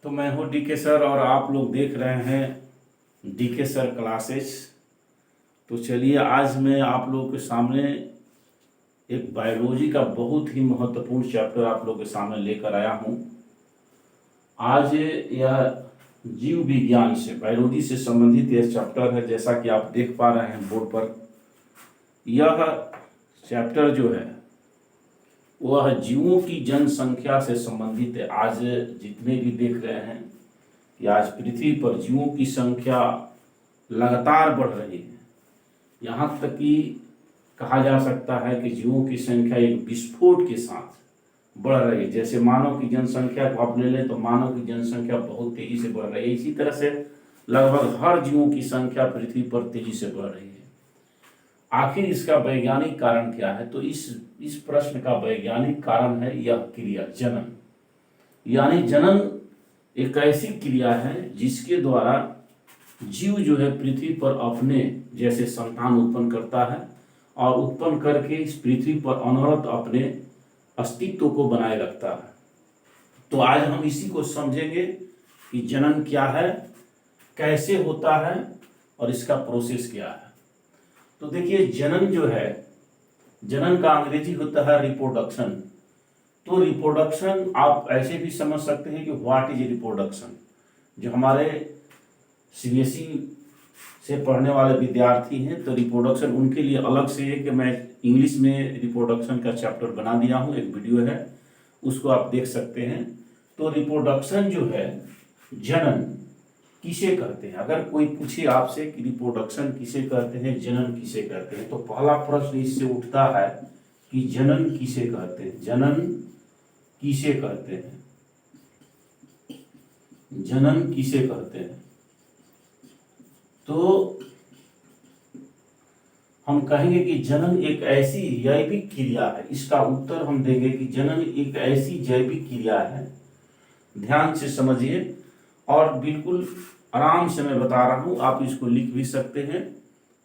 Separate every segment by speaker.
Speaker 1: तो मैं हूँ डीके सर और आप लोग देख रहे हैं डीके सर क्लासेस। तो चलिए आज मैं आप लोगों के सामने एक बायोलॉजी का बहुत ही महत्वपूर्ण चैप्टर आप लोगों के सामने लेकर आया हूँ। आज यह जीव विज्ञान से बायोलॉजी से संबंधित यह चैप्टर है। जैसा कि आप देख पा रहे हैं बोर्ड पर, यह चैप्टर जो है वह जीवों की जनसंख्या से संबंधित है। आज जितने भी देख रहे हैं कि आज पृथ्वी पर जीवों की संख्या लगातार बढ़ रही है। यहाँ तक कि कहा जा सकता है कि जीवों की संख्या एक विस्फोट के साथ बढ़ रही है। जैसे मानव की जनसंख्या को आप ले लें तो मानव की जनसंख्या बहुत तेजी से बढ़ रही है, इसी तरह से लगभग हर जीवों की संख्या पृथ्वी पर तेजी से बढ़ रही है। आखिर इसका वैज्ञानिक कारण क्या है? तो इस प्रश्न का वैज्ञानिक कारण है यह क्रिया जनन। यानी जनन एक ऐसी क्रिया है जिसके द्वारा जीव जो है पृथ्वी पर अपने जैसे संतान उत्पन्न करता है और उत्पन्न करके इस पृथ्वी पर अनवरत अपने अस्तित्व को बनाए रखता है। तो आज हम इसी को समझेंगे कि जनन क्या है, कैसे होता है और इसका प्रोसेस क्या है। तो देखिए, जनन जो है, जनन का अंग्रेजी होता है रिप्रोडक्शन। तो रिप्रोडक्शन आप ऐसे भी समझ सकते हैं कि व्हाट इज रिप्रोडक्शन। जो हमारे सीबीएसई से पढ़ने वाले विद्यार्थी हैं तो रिप्रोडक्शन उनके लिए अलग से है कि मैं इंग्लिश में रिप्रोडक्शन का चैप्टर बना दिया हूँ, एक वीडियो है, उसको आप देख सकते हैं। तो रिप्रोडक्शन जो है, जनन किसे कहते हैं? अगर कोई पूछे आपसे कि रिप्रोडक्शन किसे कहते हैं, जनन किसे कहते हैं, तो पहला प्रश्न इससे उठता है कि जनन किसे कहते हैं। जनन किसे कहते हैं? जनन किसे कहते हैं? तो हम कहेंगे कि जनन एक ऐसी जैविक क्रिया है। इसका उत्तर हम देंगे कि जनन एक ऐसी जैविक क्रिया है। ध्यान से समझिए और बिल्कुल आराम से मैं बता रहा हूं, आप इसको लिख भी सकते हैं।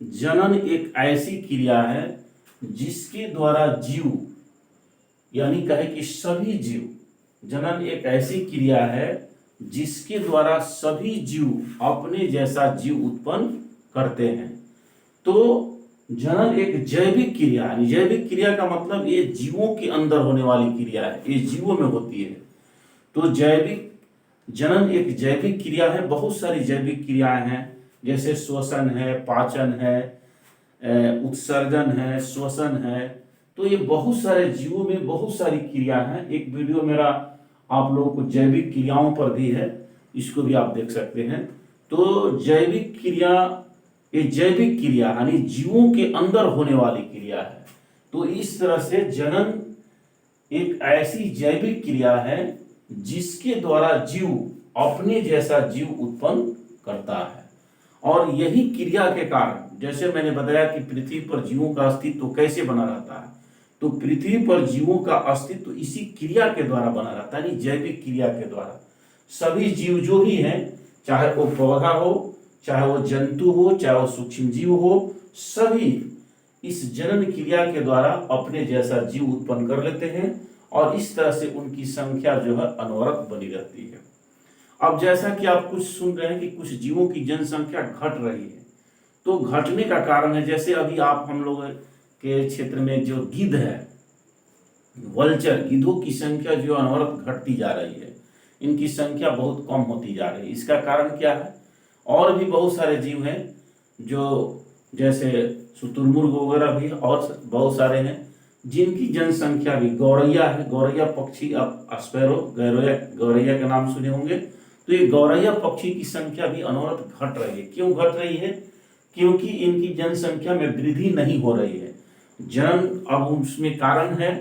Speaker 1: जनन एक ऐसी क्रिया है जिसके द्वारा जीव, यानी कहे कि सभी जीव, जनन एक ऐसी क्रिया है जिसके द्वारा सभी जीव अपने जैसा जीव उत्पन्न करते हैं। तो जनन एक जैविक क्रिया है। जैविक क्रिया का मतलब ये जीवों के अंदर होने वाली क्रिया है, ये जीवों में होती है। तो जैविक जनन एक जैविक क्रिया है। बहुत सारी जैविक क्रियाएं हैं, जैसे श्वसन है, पाचन है, उत्सर्जन है, श्वसन है। तो ये बहुत सारे जीवों में बहुत सारी क्रिया हैं। एक वीडियो मेरा आप लोगों को जैविक क्रियाओं पर भी है, इसको भी आप देख सकते हैं। तो जैविक क्रिया, ये जैविक क्रिया यानी जीवों के अंदर होने वाली क्रिया है। तो इस तरह से जनन एक ऐसी जैविक क्रिया है जिसके द्वारा जीव अपने जैसा जीव उत्पन्न करता है। और यही क्रिया के कारण, जैसे मैंने बताया कि पृथ्वी पर जीवों का अस्तित्व कैसे बना रहता है, तो पृथ्वी पर जीवों का अस्तित्व इसी क्रिया के द्वारा बना रहता है, यानी जैविक क्रिया के द्वारा। सभी जीव जो भी हैं, चाहे वो पौधा हो, चाहे वो जंतु हो, चाहे वो सूक्ष्म जीव हो, सभी इस जनन क्रिया के द्वारा अपने जैसा जीव उत्पन्न कर लेते हैं और इस तरह से उनकी संख्या जो है अनवरत बनी रहती है। अब जैसा कि आप कुछ सुन रहे हैं कि कुछ जीवों की जनसंख्या घट रही है, तो घटने का कारण है, जैसे अभी आप हम लोग के क्षेत्र में जो गिद्ध है, वल्चर, गिद्धों की संख्या जो अनवरत घटती जा रही है, इनकी संख्या बहुत कम होती जा रही है। इसका कारण क्या है? और भी बहुत सारे जीव हैं जो जैसे शुतुरमुर्ग वगैरह भी और बहुत सारे हैं जिनकी जनसंख्या भी, गौरैया है, गौरैया पक्षी, आप स्पैरो गौरैया का नाम सुने होंगे। तो ये गौरैया पक्षी की संख्या भी अनवरत घट रही है। क्यों घट रही है? क्योंकि इनकी जनसंख्या में वृद्धि नहीं हो रही है। जनन, अब उसमें कारण है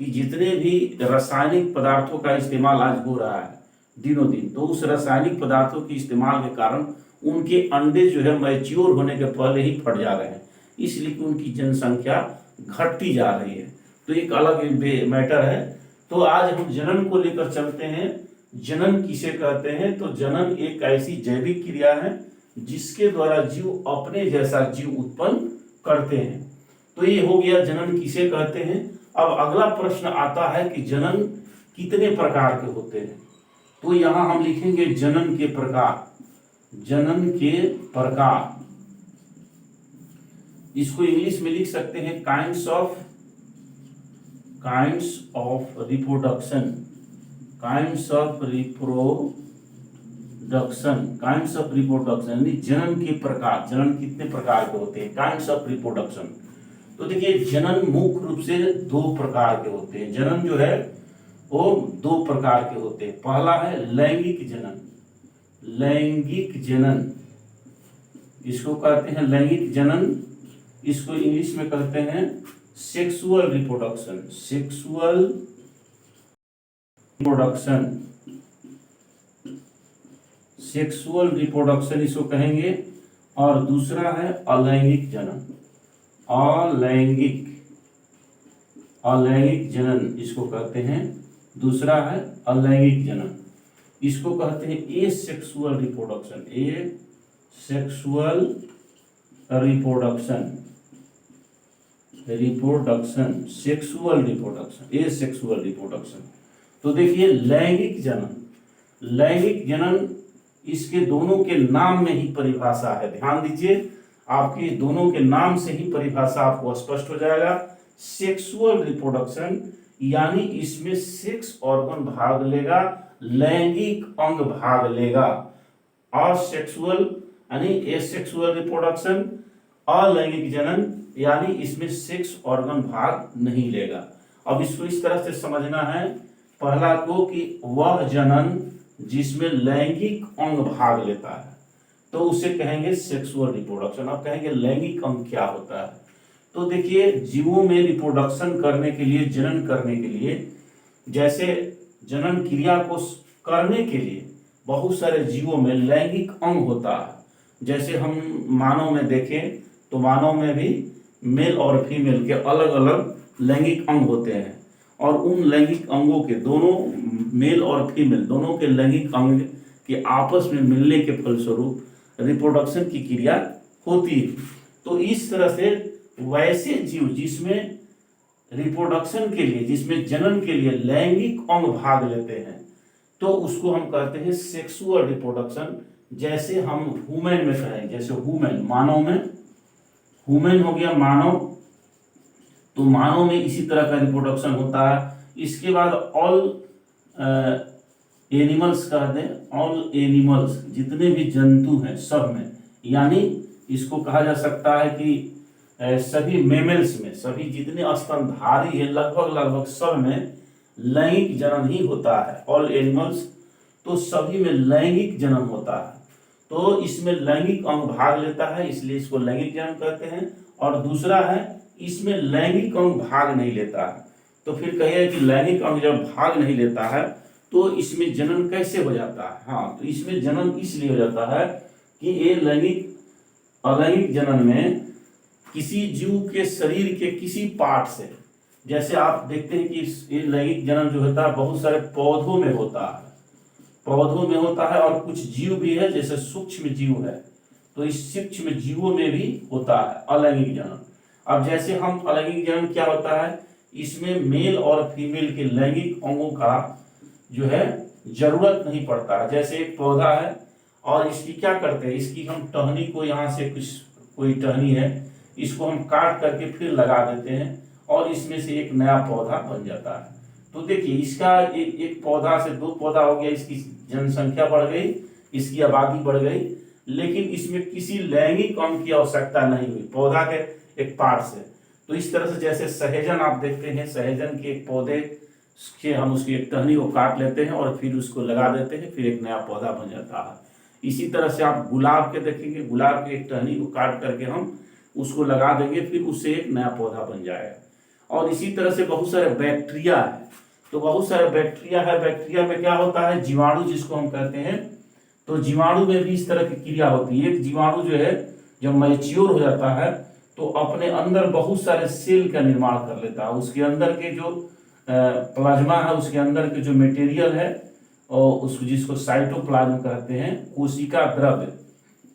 Speaker 1: कि जितने भी रासायनिक पदार्थों का इस्तेमाल आज हो रहा है दिनों दिन, तो उस रासायनिक पदार्थों के इस्तेमाल के कारण उनके अंडे जो है मैच्योर होने के पहले ही फट जा रहे हैं, इसलिए उनकी जनसंख्या घटती जा रही है। तो एक अलग मैटर है। तो आज हम जनन को लेकर चलते हैं। जनन किसे कहते हैं? तो जनन एक ऐसी जैविक क्रिया है जिसके द्वारा जीव अपने जैसा जीव उत्पन्न करते हैं। तो ये हो गया जनन किसे कहते हैं। अब अगला प्रश्न आता है कि जनन कितने प्रकार के होते हैं। तो यहां हम लिखेंगे जनन के प्रकार, जनन के प्रकार। इसको इंग्लिश में लिख सकते हैं kinds of reproduction, kinds of reproduction यानी जनन के प्रकार। जनन कितने प्रकार के होते हैं, काइंड्स ऑफ रिप्रोडक्शन। तो देखिए जनन मुख्य रूप से दो प्रकार के होते हैं। जनन जो है वो दो प्रकार के होते हैं। पहला है लैंगिक जनन, लैंगिक जनन इसको कहते हैं लैंगिक जनन। इसको इंग्लिश में कहते हैं sexual reproduction, sexual reproduction, sexual reproduction इसको कहेंगे। और दूसरा है अलैंगिक जनन, अलैंगिक जनन इसको कहते हैं। दूसरा है अलैंगिक जनन, इसको कहते हैं asexual reproduction, asexual reproduction, sexual reproduction, asexual reproduction. तो देखिए लैंगिक जनन इसके दोनों के नाम में ही परिभाषा है। ध्यान दीजिए, आपके दोनों के नाम से ही परिभाषा आपको स्पष्ट हो जाएगा। सेक्सुअल रिप्रोडक्शन यानी इसमें सेक्स ऑर्गन भाग लेगा, लैंगिक अंग भाग लेगा। असेक्सुअल यानी एसेक्सुअल रिप्रोडक्शन, अलैंगिक जनन यानी इसमें सेक्स ऑर्गन भाग नहीं लेगा। अब इसको इस तरह से समझना है पहला को कि वह जनन जिसमें लैंगिक अंग भाग लेता है तो उसे कहेंगे सेक्सुअल रिप्रोडक्शन। अब कहेंगे लैंगिक अंग क्या होता है। तो देखिए जीवों में रिप्रोडक्शन करने के लिए, जनन करने के लिए, जैसे जनन क्रिया को करने के लिए बहुत सारे जीवों में लैंगिक अंग होता है। जैसे हम मानव में देखें तो मानव में भी मेल और फीमेल के अलग अलग लैंगिक अंग होते हैं और उन लैंगिक अंगों के दोनों, मेल और फीमेल दोनों के लैंगिक अंग के आपस में मिलने के फलस्वरूप रिप्रोडक्शन की क्रिया होती है। तो इस तरह से वैसे जीव जिसमें रिप्रोडक्शन के लिए, जिसमें जनन के लिए लैंगिक अंग भाग लेते हैं तो उसको हम कहते हैं सेक्सुअल रिप्रोडक्शन। जैसे हम ह्यूमन में कहें, जैसे ह्यूमन मानव में, ह्यूमन हो गया मानव, तो मानव में इसी तरह का रिप्रोडक्शन होता है। इसके बाद ऑल एनिमल्स कह दें, ऑल एनिमल्स जितने भी जंतु हैं सब में, यानी इसको कहा जा सकता है कि सभी मेमल्स में, सभी जितने स्तनधारी है लगभग सब में लैंगिक जनन ही होता है। ऑल एनिमल्स, तो सभी में लैंगिक जनन होता है। तो इसमें लैंगिक अंग भाग लेता है, इसलिए इसको लैंगिक जनन कहते हैं। और दूसरा है इसमें लैंगिक अंग भाग नहीं लेता है। तो फिर कहिए कि लैंगिक अंग जब भाग नहीं लेता है तो इसमें जनन कैसे हो जाता है। हाँ, तो इसमें जनन इसलिए हो जाता है कि ये अलैंगिक जनन में किसी जीव के शरीर के किसी पार्ट से, जैसे आप देखते हैं कि ये लैंगिक जनन जो होता है बहुत सारे पौधों में होता है, पौधों में होता है और कुछ जीव भी है जैसे सूक्ष्म जीव है, तो इस सूक्ष्म जीवों में भी होता है अलैंगिक जनन। अब जैसे हम अलैंगिक जनन क्या होता है, इसमें मेल और फीमेल के लैंगिक अंगों का जो है जरूरत नहीं पड़ता है। जैसे एक पौधा है और इसकी क्या करते हैं, इसकी हम टहनी को, यहाँ से कुछ कोई टहनी है, इसको हम काट करके फिर लगा देते हैं और इसमें से एक नया पौधा बन जाता है। तो देखिए इसका एक पौधा से दो पौधा हो गया, इसकी जनसंख्या बढ़ गई, इसकी आबादी बढ़ गई, लेकिन इसमें किसी लैंगिक अंग की आवश्यकता नहीं हुई पौधा के एक पार्ट से। तो इस तरह से जैसे सहजन आप देखते हैं, सहजन के एक पौधे के हम उसकी एक टहनी को काट लेते हैं और फिर उसको लगा देते हैं, फिर एक नया पौधा बन जाता है। इसी तरह से आप गुलाब के देखेंगे, गुलाब के एक टहनी को काट करके हम उसको लगा देंगे, फिर उससे एक नया पौधा बन जाएगा। और इसी तरह से बहुत सारे बैक्टीरिया है, तो बहुत सारे बैक्टीरिया है, बैक्टीरिया में क्या होता है, जीवाणु जिसको हम कहते हैं, तो जीवाणु में भी इस तरह की क्रिया होती है। एक जीवाणु जो है जब मैच्योर हो जाता है तो अपने अंदर बहुत सारे सेल का निर्माण कर लेता है। उसके अंदर के जो प्लाज्मा है, उसके अंदर के जो मटेरियल है और उसको जिसको साइटोप्लाज्म कहते हैं, कोशिका द्रव्य,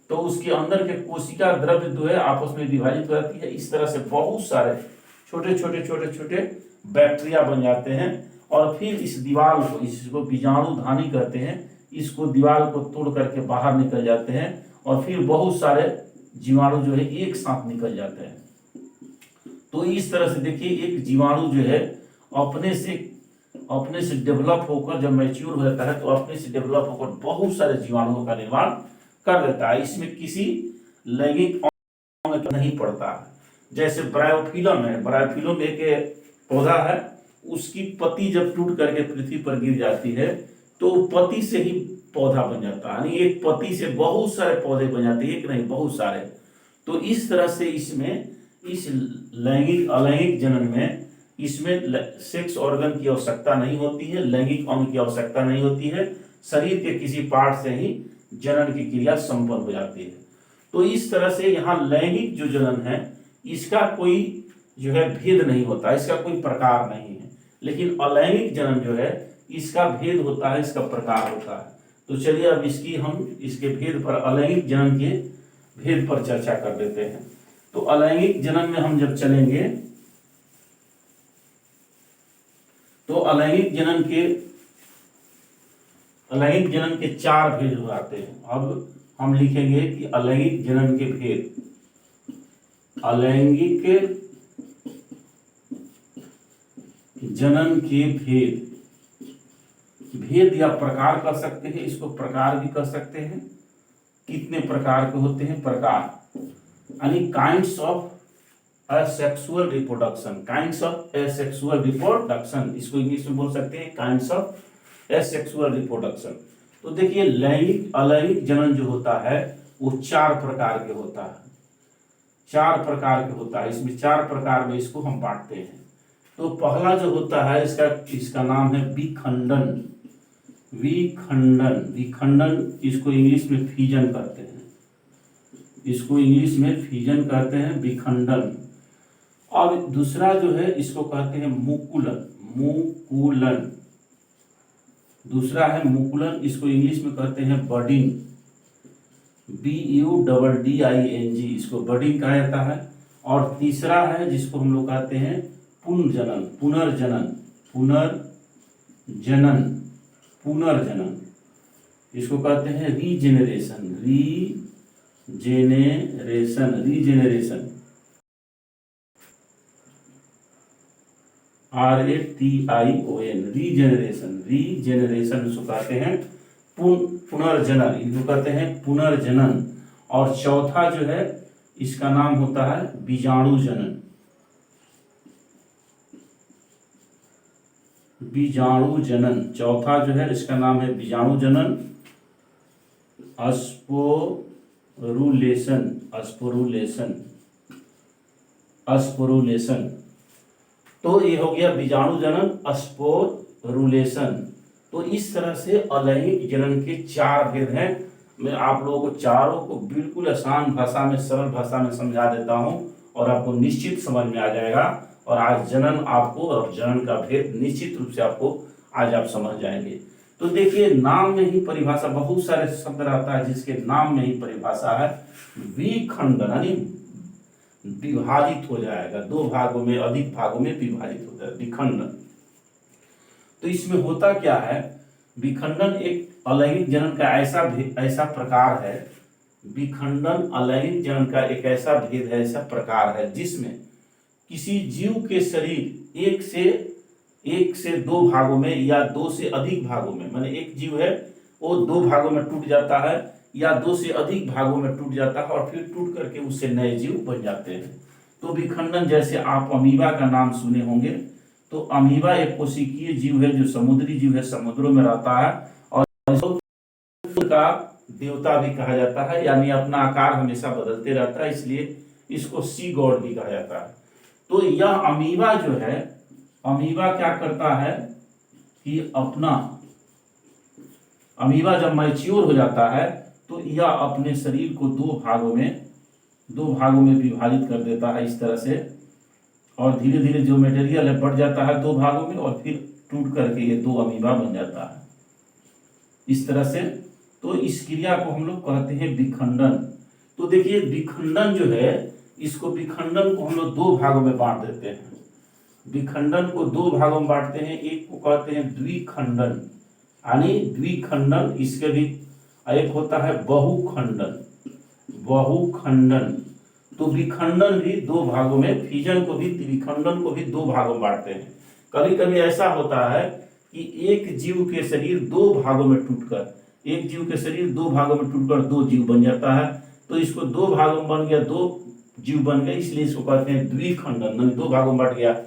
Speaker 1: तो उसके अंदर के कोशिका द्रव्य जो है आपस में विभाजित हो जाती है। इस तरह से बहुत सारे छोटे छोटे बैक्टीरिया बन जाते हैं और फिर इस दीवार को, इसको बीजाणु धानी कहते हैं, इसको दीवार को तोड़ करके बाहर निकल जाते हैं और फिर बहुत सारे जीवाणु जो है एक साथ निकल जाते हैं। तो इस तरह से देखिए एक जीवाणु जो है अपने से डेवलप होकर जब मैच्योर हो जाता है तो अपने से डेवलप होकर बहुत सारे जीवाणुओं का निर्माण कर देता है। इसमें किसी लैंगिक अंग नहीं पड़ता है। जैसे ब्रायोफिलम है, ब्रायोफिलम एक पौधा है, उसकी पत्ती जब टूट करके पृथ्वी पर गिर जाती है तो पत्ती से ही पौधा बन जाता है, यानी एक पत्ती से बहुत सारे पौधे बन जाते हैं, एक नहीं बहुत सारे। तो इस तरह से इसमें इस लैंगिक अलैंगिक जनन में इसमें सेक्स ऑर्गन की आवश्यकता नहीं होती है, लैंगिक अंग की आवश्यकता नहीं होती है, शरीर के किसी पार्ट से ही जनन की क्रिया संपन्न हो जाती है। तो इस तरह से यहाँ लैंगिक जो जनन है इसका कोई जो है भेद नहीं होता, इसका कोई प्रकार नहीं है। लेकिन अलैंगिक जनन जो है इसका भेद होता है, इसका प्रकार होता है। तो चलिए अब इसके भेद पर, अलैंगिक जनन के भेद पर चर्चा कर देते हैं। तो अलैंगिक जनन में हम जब चलेंगे तो अलैंगिक जनन के 4 भेद हो जाते हैं। अब हम लिखेंगे कि अलैंगिक जनन के भेद, अलैंगिक जनन के भेद या प्रकार कर सकते हैं, इसको प्रकार भी कर सकते हैं। कितने प्रकार के होते हैं? प्रकार यानी kinds of asexual reproduction, kinds of asexual reproduction, इसको इंग्लिश में बोल सकते हैं काइंड्स ऑफ एसेक्सुअल रिप्रोडक्शन। तो देखिए अलैंगिक जनन जो होता है वो 4 प्रकार के होता है, 4 प्रकार के होता है। इसमें 4 प्रकार में इसको हम बांटते हैं। तो पहला जो होता है इसका नाम है विखंडन। विखंडन इसको इंग्लिश में फीजन कहते हैं, इसको इंग्लिश में फीजन कहते हैं, विखंडन। और दूसरा जो है इसको कहते हैं मुकुलन, दूसरा है मुकुलन, इसको इंग्लिश में कहते हैं बडिंग, BUDDING, इसको बडिंग कहा जाता है। और तीसरा है जिसको हम लोग कहते हैं पुनर्जनन, इसको कहते हैं रीजेनरेशन। रीजेनरेशन इसको कहते हैं पुनर्जनन, इनको कहते हैं पुनर्जनन। और चौथा जो है इसका नाम होता है बीजाणु जनन। चौथा जो है इसका नाम है बीजाणु जनन। अस्पोरुलेशन। तो ये हो गया बीजाणु जनन, अस्पोरुलेशन। तो इस तरह से अलैंगिक जनन के 4 भेद हैं। मैं आप लोगों को चारों को बिल्कुल आसान भाषा में, सरल भाषा में समझा देता हूं और आपको निश्चित समझ में आ जाएगा। और आज जनन का भेद निश्चित रूप से आपको आज आप समझ जाएंगे। तो देखिए नाम में ही परिभाषा, बहुत सारे शब्द रहता है जिसके नाम में ही परिभाषा है। विखंडन यानी विभाजित हो जाएगा, 2 भागों में, अधिक भागों में विभाजित हो जाएगा, विखंडन। तो इसमें होता क्या है, विखंडन एक अलैंगिक जनन का ऐसा प्रकार है, विखंडन अलैंगिक जनन का एक ऐसा भेद है, ऐसा प्रकार है जिसमें किसी जीव के शरीर एक से 2 भागों में या 2 से अधिक भागों में, माने एक जीव है वो 2 भागों में टूट जाता है या 2 से अधिक भागों में टूट जाता है और फिर टूट करके उससे नए जीव बन जाते हैं। तो विखंडन, जैसे आप अमीबा का नाम सुने होंगे, तो अमीबा एक कोशिकीय जीव है जो समुद्री जीव है, समुद्रों में रहता है और का देवता भी कहा जाता है, यानी अपना आकार हमेशा बदलते रहता है, इसलिए इसको सी गॉड भी कहा जाता है। तो यह अमीबा जो है, अमीबा क्या करता है कि अमीबा जब मैच्योर हो जाता है तो यह अपने शरीर को 2 भागों में विभाजित कर देता है इस तरह से, और धीरे धीरे जो मटेरियल है बढ़ जाता है 2 भागों में और फिर टूट करके ये 2 अमीबा बन जाता है इस तरह से। तो इस क्रिया को हम लोग कहते हैं विखंडन। तो देखिए विखंडन जो है, इसको विखंडन को हम लोग 2 भागों में बांट देते हैं। विखंडन को दो भागों में बांटते हैं, एक को कहते हैं द्विखंडन, यानी द्विखंडन, इसके भी एक होता है बहुखंडन, बहुखंडन। तो विखंडन भी दो भागों में, फिजन को भी, विखंडन को भी दो भागों में बांटते हैं। कभी कभी ऐसा होता है कि एक जीव के शरीर दो भागों में टूटकर, एक जीव के शरीर दो भागों में टूटकर दो जीव बन जाता है, तो इसको दो भागों में बन गया, दो जीव बन गए, इसलिए इसको कहते हैं द्विखंडन, यानी दो भागों में बट गया।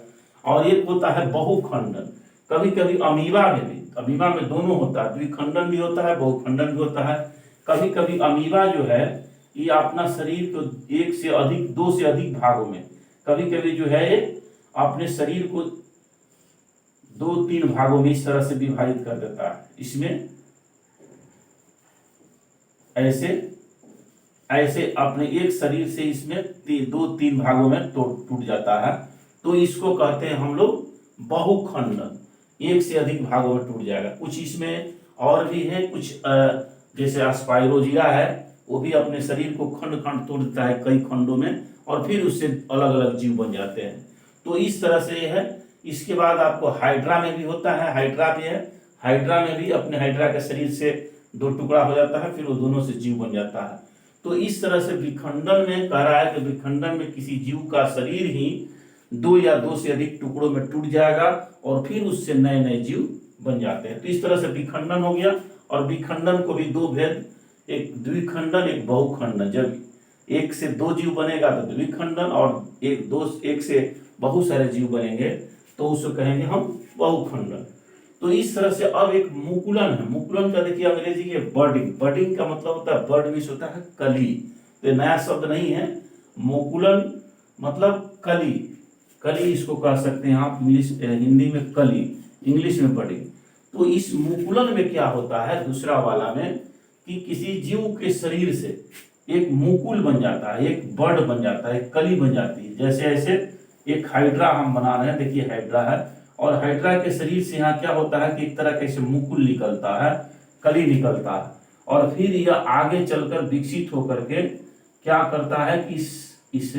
Speaker 1: और एक होता है बहुखंडन। कभी कभी अमीबा में भी, अमीबा में दोनों होता है, द्विखंडन भी होता है, बहुखंडन भी होता है। कभी कभी अमीबा जो है ये अपना शरीर को एक से अधिक, दो से अधिक भागों में, कभी कभी जो है अपने शरीर को दो तीन भागों में इस तरह से विभाजित कर देता है। इसमें ऐसे ऐसे अपने एक शरीर से इसमें दो तीन भागों में टूट जाता है, तो इसको कहते हैं हम लोग बहुखंडन, एक से अधिक भागों में टूट जाएगा। कुछ इसमें और भी है, कुछ जैसे स्पाइरोजिया है, वो भी अपने शरीर को खंड खंड तोड़ देता है कई खंडों में, और फिर उससे अलग अलग जीव बन जाते हैं। तो इस तरह से ये है। इसके बाद आपको हाइड्रा में भी होता है, हाइड्रा भी है, हाइड्रा में भी अपने हाइड्रा के शरीर से दो टुकड़ा हो जाता है, फिर वो दोनों से जीव बन जाता है। तो इस तरह से विखंडन में कह रहा है कि विखंडन में किसी जीव का शरीर ही दो या दो से अधिक टुकड़ों में टूट जाएगा और फिर उससे नए नए जीव बन जाते हैं। तो इस तरह से विखंडन हो गया। और विखंडन को भी दो भेद, एक द्विखंडन, एक बहुखंडन। जब एक से दो जीव बनेगा तो द्विखंडन, और एक से बहुत सारे जीव बनेंगे तो उसको कहेंगे हम बहुखंडन। तो इस तरह से अब एक मुकुलन है। मुकुलन का देखिए अंग्रेजी के बर्डिंग, बर्डिंग का मतलब होता है, बर्ड मीन्स होता है कली, तो नया शब्द नहीं है। मुकुलन मतलब कली, कली इसको कह सकते हैं आप, इंग्लिश हिंदी में कली, इंग्लिश में बर्डिंग। तो इस मुकुलन में क्या होता है, दूसरा वाला में, कि किसी जीव के शरीर से एक मुकुल बन जाता है, एक बर्ड बन जाता है, एक कली बन जाती है। जैसे ऐसे एक हाइड्रा हम बना रहे हैं, देखिए हाइड्रा है, और हाइड्रा के शरीर से यहाँ क्या होता है कि एक तरह का ऐसे मुकुल निकलता है, कली निकलता है, और फिर यह आगे चलकर विकसित होकर के क्या करता है कि इस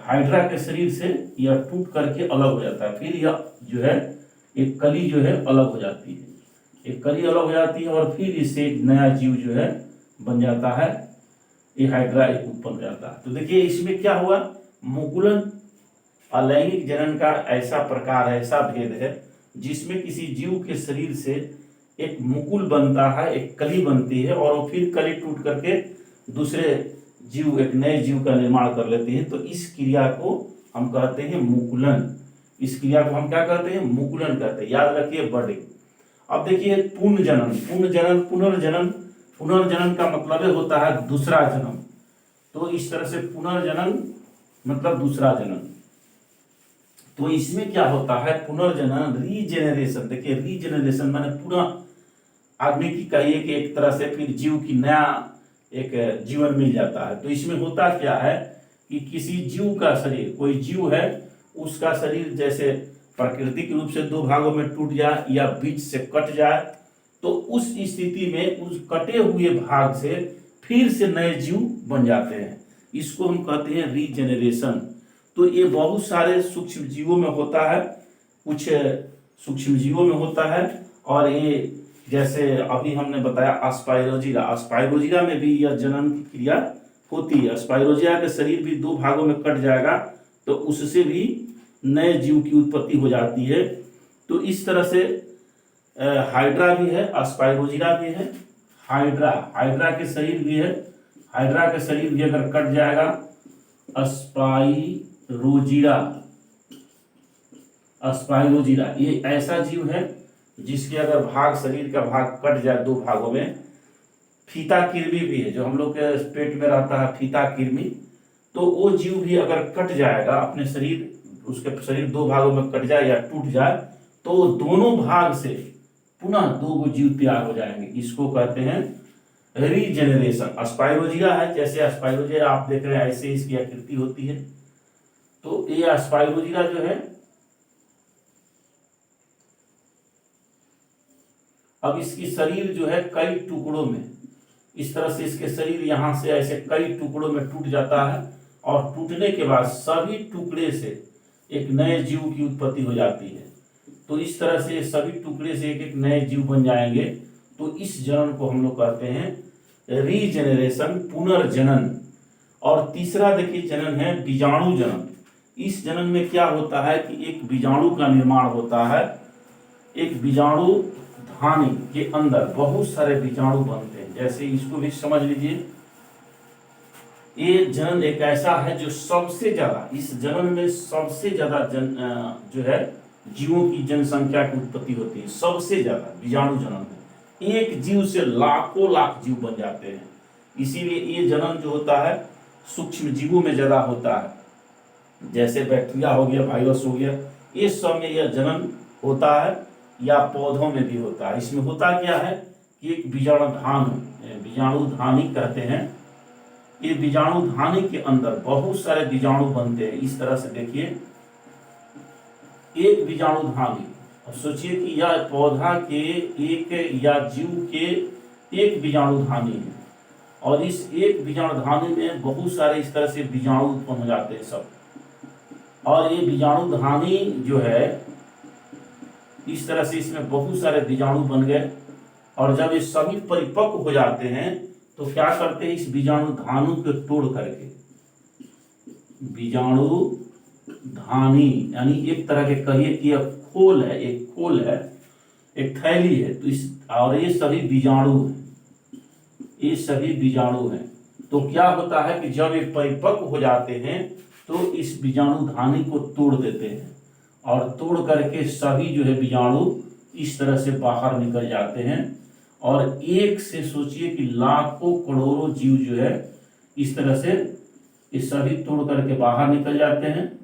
Speaker 1: हाइड्रा के शरीर से यह टूट करके अलग हो जाता है। फिर यह जो है एक कली जो है अलग हो जाती है, एक कली अलग हो जाती है, और फिर इससे एक नया जीव जो है बन जाता है, ये हाइड्रा एक उत्पन्न हो जाता है। तो देखिए इसमें क्या हुआ, मुकुलन अलैंगिक जनन का ऐसा प्रकार है, ऐसा भेद है जिसमें किसी जीव के शरीर से एक मुकुल बनता है, एक कली बनती है, और फिर कली टूट करके दूसरे जीव, एक नए जीव का निर्माण कर लेते हैं। तो इस क्रिया को हम कहते हैं मुकुलन। इस क्रिया को हम क्या कहते हैं, मुकुलन कहते हैं। याद रखिए बर्डिंग। अब देखिए पुनर्जनन, पुनर्जनन, पुनर्जनन, पुनर्जनन का मतलब होता है दूसरा जन्म। तो इस तरह से पुनर्जनन मतलब दूसरा जन्म। तो इसमें क्या होता है, पुनर्जनन, रीजेनरेशन। देखिए रीजेनरेशन माने पुनः आदमी की कहिए कि एक तरह से फिर जीव की नया एक जीवन मिल जाता है। तो इसमें होता क्या है कि किसी जीव का शरीर, कोई जीव है उसका शरीर जैसे प्राकृतिक रूप से दो भागों में टूट जाए या बीच से कट जाए, तो उस स्थिति में उस कटे हुए भाग से फिर से नए जीव बन जाते हैं। इसको हम कहते हैं रीजेनरेशन। तो ये बहुत सारे सूक्ष्म जीवों में होता है, कुछ सूक्ष्म जीवों में होता है, और ये जैसे अभी हमने बताया अस्पाइरोजिरा, अस्पाइरोजिरा में भी यह जनन की क्रिया होती है। अस्पाइरोजिरा का शरीर भी दो भागों में कट जाएगा तो उससे भी नए जीव की उत्पत्ति हो जाती है। तो इस तरह से हाइड्रा भी है, अस्पाइरोजिरा भी है, हाइड्रा के शरीर भी है, हाइड्रा के शरीर भी अगर कट जाएगा, अस्पाइरोजिरा, अस्पाइरोजिरा ये ऐसा जीव है जिसके अगर भाग, शरीर का भाग कट जाए दो भागों में। फीता कृमि भी है, जो हम लोग के पेट में रहता है फीता कृमि, तो वो जीव भी अगर कट जाएगा, अपने शरीर, उसके शरीर दो भागों में कट जाए या टूट जाए, तो दोनों भाग से पुनः दो जीव तैयार हो जाएंगे। इसको कहते हैं रीजेनरेशन। अस्पाइरोजिरा है, जैसे अस्पाइरोजिरा आप देख रहे हैं ऐसे इसकी आकृति होती है। तो ये अस्पाइरोजिरा जो है, अब इसकी शरीर जो है कई टुकड़ों में, इस तरह से इसके शरीर यहां से ऐसे कई टुकड़ों में टूट जाता है, और टूटने के बाद सभी टुकड़े से एक नए जीव की उत्पत्ति हो जाती है। तो इस तरह से सभी टुकड़े से एक एक नए जीव बन जाएंगे। तो इस जनन को हम लोग कहते हैं रीजेनरेशन, पुनर्जनन। और तीसरा देखिए जनन है बीजाणु जनन। इस जनन में क्या होता है कि एक बीजाणु का निर्माण होता है। एक बीजाणु धानी के अंदर बहुत सारे बीजाणु बनते हैं। जैसे इसको भी समझ लीजिए, ये जनन एक ऐसा है जो सबसे ज्यादा, इस जनन में सबसे ज्यादा जो है जीवों की जनसंख्या की उत्पत्ति होती है। सबसे ज्यादा बीजाणु जनन है। एक जीव से लाखों लाख जीव बन जाते हैं। इसीलिए ये जनन जो होता है सूक्ष्म जीवों में ज्यादा होता है। जैसे बैक्टीरिया हो गया, वायरस हो गया, ये सब में यह जनन होता है, या पौधों में भी होता है। इसमें होता क्या है कि एक बीजाणु धानी कहते हैं। ये बीजाणु धानी के अंदर बहुत सारे बीजाणु बनते हैं। इस तरह से देखिए, एक बीजाणु धानी, अब सोचिए कि यह पौधा के एक या जीव के एक बीजाणु धानी है, और इस एक बीजाणु धानी में बहुत सारे इस तरह से बीजाणु उत्पन्न हो जाते हैं सब। और ये बीजाणु धानी जो है इस तरह से इसमें बहुत सारे बीजाणु बन गए। और जब ये सभी परिपक्व हो जाते हैं तो क्या करते हैं, इस बीजाणु धानु को तोड़ करके, बीजाणु धानी यानी एक तरह के कहिए कि एक खोल है, एक थैली है। तो इस, और ये सभी बीजाणु हैं। तो क्या होता है कि जब ये परिपक्व हो जाते हैं तो इस बीजाणु धानी को तोड़ देते हैं, और तोड़ करके सभी जो है बीजाणु इस तरह से बाहर निकल जाते हैं। और एक से सोचिए कि लाखों करोड़ों जीव जो है इस तरह से ये सभी तोड़ करके बाहर निकल जाते हैं।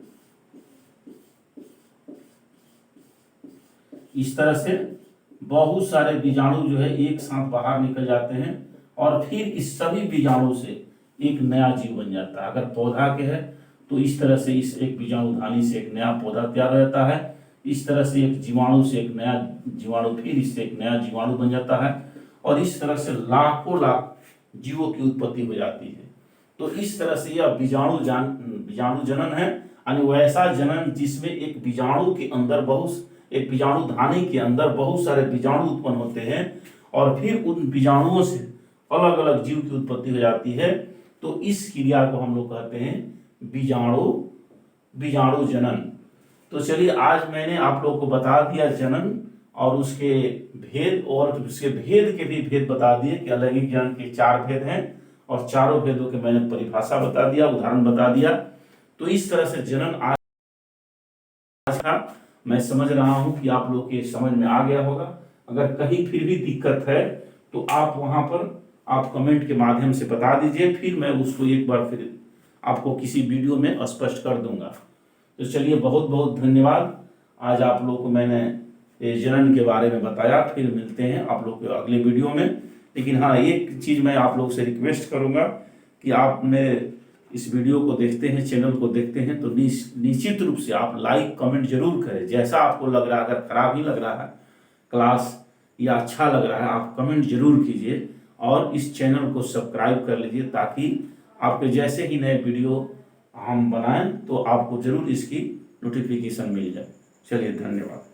Speaker 1: इस तरह से बहुत सारे बीजाणु जो है एक साथ बाहर निकल जाते हैं, और फिर इस सभी बीजाणु से एक नया जीव बन जाता है। अगर पौधा के है तो इस तरह से इस एक बीजाणु धानी से एक नया पौधा तैयार हो जाता है। इस तरह से एक जीवाणु से एक नया जीवाणु, फिर इससे एक नया जीवाणु बन जाता है, और इस तरह से लाखों लाख जीवों की उत्पत्ति हो जाती है। तो इस तरह से यह बीजाणु जनन है, यानी वैसा जनन जिसमें एक बीजाणु के अंदर एक बीजाणु धानी के अंदर बहुत सारे बीजाणु उत्पन्न होते हैं, और फिर उन बीजाणुओं से अलग अलग जीव की उत्पत्ति हो जाती है। तो इस क्रिया को हम लोग कहते हैं बीजाणु जनन। तो चलिए, आज मैंने आप लोगों को बता दिया जनन और उसके भेद, और उसके भेद के भी भेद बता दिए कि अलैंगिक जनन के 4 भेद हैं, और चारों भेदों के मैंने परिभाषा बता दिया, उदाहरण बता दिया। तो इस तरह से जनन आज का मैं समझ रहा हूं कि आप लोग के समझ में आ गया होगा। अगर कहीं फिर भी दिक्कत है तो आप वहां पर आप कमेंट के माध्यम से बता दीजिए, फिर मैं उसको एक बार फिर आपको किसी वीडियो में स्पष्ट कर दूंगा। तो चलिए, बहुत बहुत धन्यवाद। आज आप लोग को मैंने जनन के बारे में बताया। फिर मिलते हैं आप लोग के अगले वीडियो में। लेकिन हाँ, एक चीज़ मैं आप लोग से रिक्वेस्ट करूंगा कि आप मेरे इस वीडियो को देखते हैं, चैनल को देखते हैं, तो निश्चित रूप से आप लाइक कमेंट जरूर करें। जैसा आपको लग रहा है, अगर खराब ही लग रहा है क्लास या अच्छा लग रहा है, आप कमेंट जरूर कीजिए, और इस चैनल को सब्सक्राइब कर लीजिए, ताकि आपके जैसे ही नए वीडियो हम बनाएं तो आपको जरूर इसकी नोटिफिकेशन मिल जाए। चलिए, धन्यवाद।